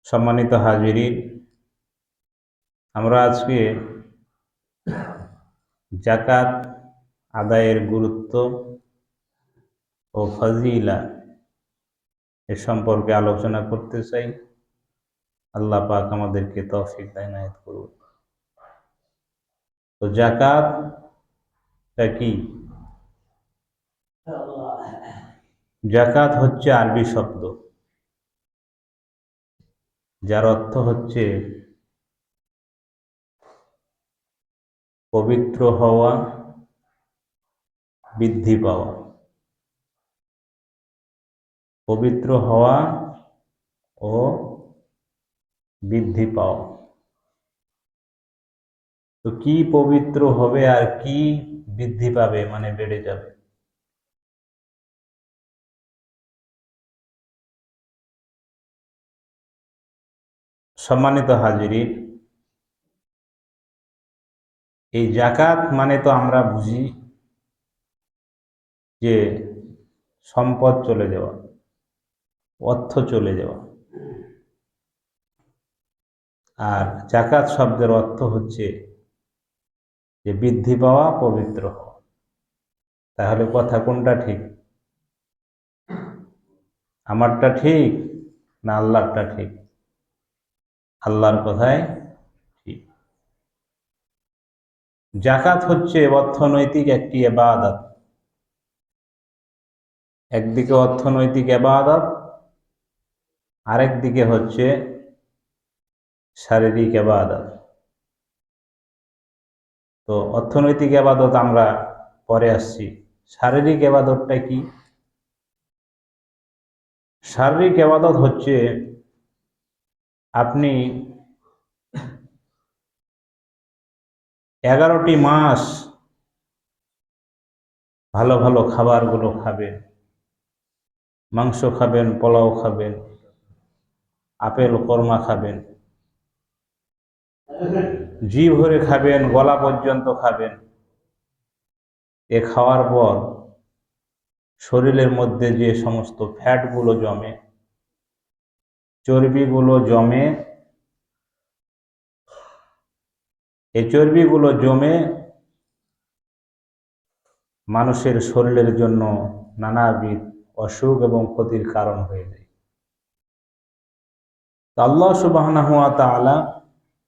সম্মানিত হাজিরিন, আমরা আজকে যাকাত আদায়ের গুরুত্ব ও ফজিলা এ সম্পর্কে আলোচনা করতে চাই। আল্লাহ পাক আমাদেরকে তৌফিক ইনায়েত করুন। তো যাকাতটা কি? যাকাত হচ্ছে আরবি শব্দ, যার অর্থ হচ্ছে পবিত্র হওয়া, বৃদ্ধি পাওয়া। পবিত্র হওয়া ও বৃদ্ধি পাওয়া। তো কি পবিত্র হবে আর কি বৃদ্ধি পাবে, মানে বেড়ে যাবে? সম্মানিত হাজিরিন, এই যাকাত মানে তো আমরা বুঝি যে সম্পদ চলে যাওয়া, অর্থ চলে যাওয়া। আর যাকাত শব্দের অর্থ হচ্ছে যে বৃদ্ধি পাওয়া, পবিত্র হওয়া। তাহলে কথা কোনটা ঠিক? আমারটা ঠিক না আল্লাহরটা ঠিক? আল্লাহর কথাই ঠিক। যাকাত হচ্ছে অর্থনৈতিক একটি ইবাদত। একদিকে অর্থনৈতিক ইবাদত, আরেক দিকে হচ্ছে শারীরিক ইবাদত। তো অর্থনৈতিক ইবাদত আমরা পরে আসছি। শারীরিক ইবাদতটা কি? শারীরিক ইবাদত হচ্ছে আপনি 11টি মাস ভালো ভালো খাবারগুলো খাবেন, মাংস খাবেন, পোলাও খাবেন, আপেল কর্মা খাবেন, জি ভরে খাবেন, গলা পর্যন্ত খাবেন। এ খাওয়ার পর শরীরের মধ্যে যে সমস্ত ফ্যাটগুলো জমে, চর্বিগুলো জমে, এই চর্বিগুলো জমে মানুষের শরীরের জন্য নানাবিধ অসুখ এবং ক্ষতির কারণ হয়ে যায়। আল্লাহ সুবহানাহু ওয়া তাআলা